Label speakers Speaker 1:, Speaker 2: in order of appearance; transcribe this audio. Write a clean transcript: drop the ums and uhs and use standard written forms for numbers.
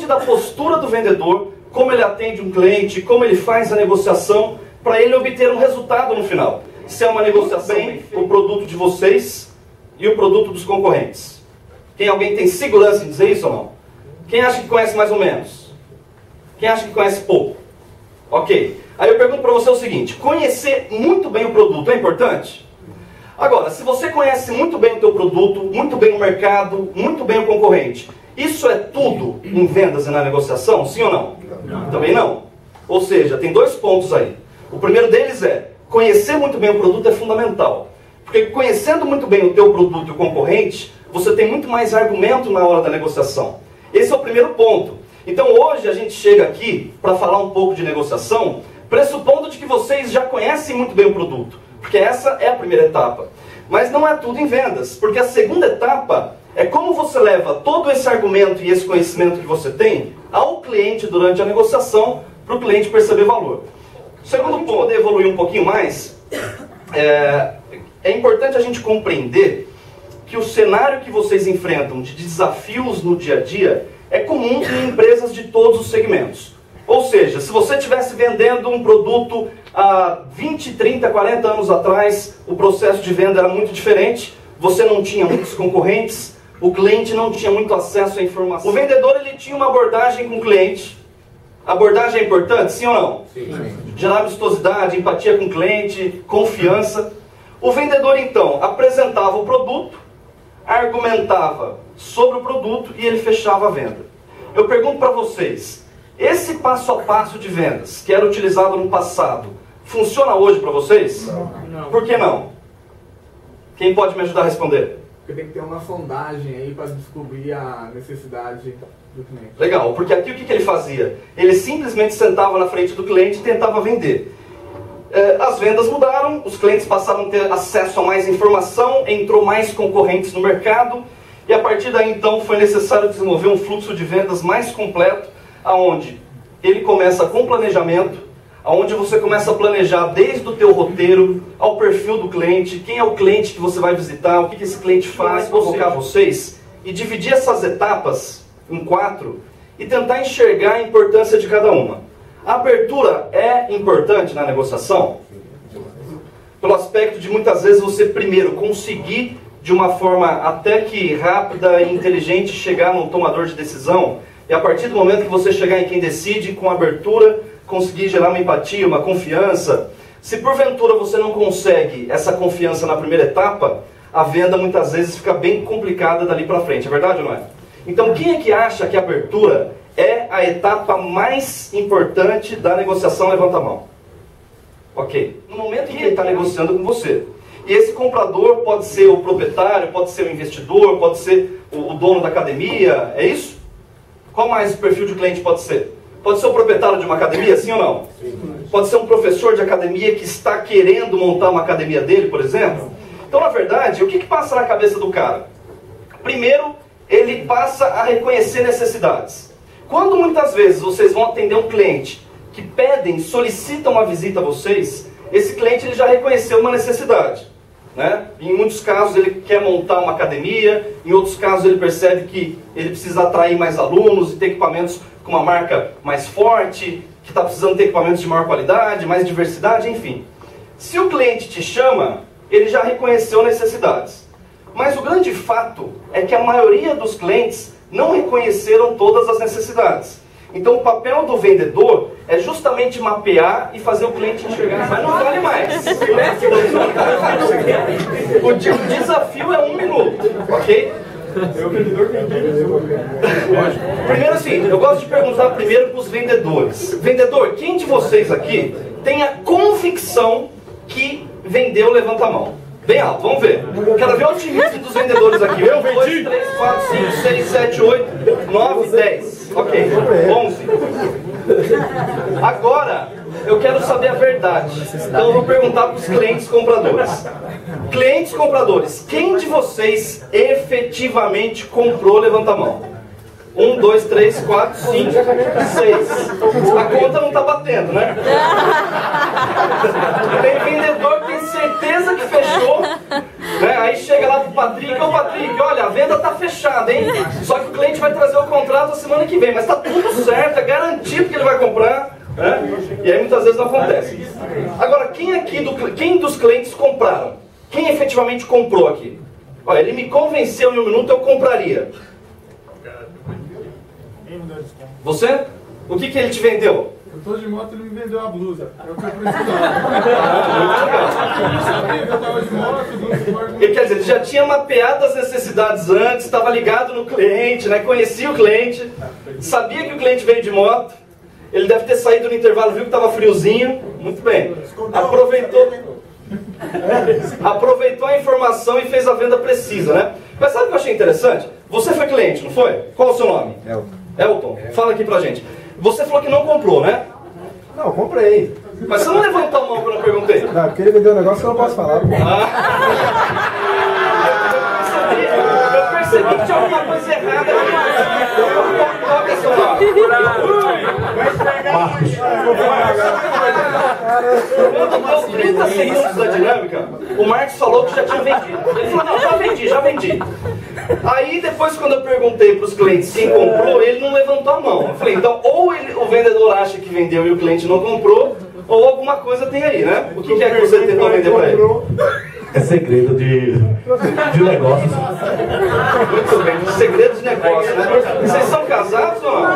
Speaker 1: da postura do vendedor, como ele atende um cliente, como ele faz a negociação, para ele obter um resultado no final. Se é uma negociação bem o produto de vocês e o produto dos concorrentes. Alguém tem segurança em dizer isso ou não? Quem acha que conhece mais ou menos? Quem acha que conhece pouco? Ok. Aí eu pergunto para você o seguinte, conhecer muito bem o produto é importante? Agora, se você conhece muito bem o teu produto, muito bem o mercado, muito bem o concorrente, isso é tudo em vendas e na negociação? Sim ou não? Não. Também não. Ou seja, tem dois pontos aí. O primeiro deles é, conhecer muito bem o produto é fundamental. Porque conhecendo muito bem o teu produto e o concorrente, você tem muito mais argumento na hora da negociação. Esse é o primeiro ponto. Então hoje a gente chega aqui para falar um pouco de negociação, pressupondo de que vocês já conhecem muito bem o produto. Porque essa é a primeira etapa. Mas não é tudo em vendas, porque a segunda etapa é como você leva todo esse argumento e esse conhecimento que você tem ao cliente durante a negociação, para o cliente perceber valor. O segundo ponto, poder evoluir um pouquinho mais, é importante a gente compreender que o cenário que vocês enfrentam de desafios no dia a dia é comum em empresas de todos os segmentos. Ou seja, se você estivesse vendendo um produto há 20, 30, 40 anos atrás, o processo de venda era muito diferente, você não tinha muitos concorrentes, o cliente não tinha muito acesso à informação. O vendedor ele tinha uma abordagem com o cliente. A abordagem é importante, sim ou não? Sim. Gerar amistosidade, empatia com o cliente, confiança. O vendedor então apresentava o produto, argumentava sobre o produto e ele fechava a venda. Eu pergunto para vocês, esse passo a passo de vendas, que era utilizado no passado, funciona hoje para vocês?
Speaker 2: Não.
Speaker 1: Por que não? Quem pode me ajudar a responder?
Speaker 2: Porque tem que ter uma sondagem aí para descobrir a necessidade do cliente.
Speaker 1: Legal, porque aqui o que ele fazia? Ele simplesmente sentava na frente do cliente e tentava vender. As vendas mudaram, os clientes passaram a ter acesso a mais informação, entrou mais concorrentes no mercado, e a partir daí então foi necessário desenvolver um fluxo de vendas mais completo, aonde ele começa com planejamento, aonde você começa a planejar desde o teu roteiro, ao perfil do cliente, quem é o cliente que você vai visitar, o que esse cliente faz, convocar vocês, e dividir essas etapas em 4, e tentar enxergar a importância de cada uma. A abertura é importante na negociação? Pelo aspecto de muitas vezes você primeiro conseguir, de uma forma até que rápida e inteligente, chegar no tomador de decisão, e a partir do momento que você chegar em quem decide, com abertura, conseguir gerar uma empatia, uma confiança. Se porventura você não consegue essa confiança na primeira etapa, a venda muitas vezes fica bem complicada dali para frente, é verdade ou não é? Então quem é que acha que a abertura é a etapa mais importante da negociação? Levanta a mão. Ok. No momento em que ele está negociando com você, e esse comprador pode ser o proprietário, pode ser o investidor, pode ser o dono da academia, é isso? Qual mais o perfil de cliente pode ser? Pode ser o proprietário de uma academia, sim ou não? Sim. Pode ser um professor de academia que está querendo montar uma academia dele, por exemplo? Então, na verdade, o que passa na cabeça do cara? Primeiro, ele passa a reconhecer necessidades. Quando muitas vezes vocês vão atender um cliente que pedem, solicitam uma visita a vocês, esse cliente ele já reconheceu uma necessidade. Né? Em muitos casos ele quer montar uma academia, em outros casos ele percebe que ele precisa atrair mais alunos e ter equipamentos com uma marca mais forte, que está precisando ter equipamentos de maior qualidade, mais diversidade, enfim. Se o cliente te chama, ele já reconheceu necessidades. Mas o grande fato é que a maioria dos clientes não reconheceram todas as necessidades. Então o papel do vendedor é justamente mapear e fazer o cliente enxergar. Mas não vale mais. O desafio é 1 minuto, ok? Primeiro assim, eu gosto de perguntar primeiro para os vendedores. Vendedor, quem de vocês aqui tem a convicção que vendeu? Levanta a mão. Bem alto, vamos ver. Quero ver o otimismo dos vendedores aqui. 1, 2, 3, 4, 5, 6, 7, 8, 9, 10. Ok, 11. Agora, eu quero saber a verdade. Então eu vou perguntar para os clientes compradores. Clientes compradores, quem de vocês efetivamente comprou? Levanta a mão. 1, 2, 3, 4, 5, 6. A conta não está batendo, né? Tem vendedor que tem certeza que fechou, né? Aí chega lá pro Patrick, ô Patrick, olha, a venda está fechada, hein? Só que o cliente vai trazer o contrato contrato a semana que vem, mas está tudo certo, é garantido que ele vai comprar, né? E aí muitas vezes não acontece. Agora, quem dos clientes compraram? Quem efetivamente comprou aqui? Olha, ele me convenceu em um minuto, eu compraria. Você? O que ele te vendeu?
Speaker 2: Eu tô de moto e ele me vendeu a blusa. É o que eu precisava. Eu sabia que eu tava de moto,
Speaker 1: Quer dizer, ele já tinha mapeado as necessidades antes, estava ligado no cliente, né? Conhecia o cliente, sabia que o cliente veio de moto, ele deve ter saído no intervalo, viu que estava friozinho, muito bem. Aproveitou a informação e fez a venda precisa, né? Mas sabe o que eu achei interessante? Você foi cliente, não foi? Qual o seu nome? Elton. Fala aqui pra gente. Você falou que não comprou, né?
Speaker 3: Não, eu comprei.
Speaker 1: Mas você não levantou a mão quando eu perguntei.
Speaker 3: Não, porque ele vendeu um negócio que eu não posso falar.
Speaker 1: Eu percebi que tinha alguma coisa errada. Qual que é seu nome? Quando deu 30 segundos da dinâmica, o Marcos falou que já tinha vendido. Ele falou, não, já vendi. Aí depois, quando eu perguntei para os clientes quem comprou, ele não levantou a mão. Eu falei, então ou o vendedor acha que vendeu e o cliente não comprou, ou alguma coisa tem aí, né? O que é que você tentou vender para ele?
Speaker 4: É segredo de negócios.
Speaker 1: Muito bem, segredo de negócio, né? Vocês são casados ou não?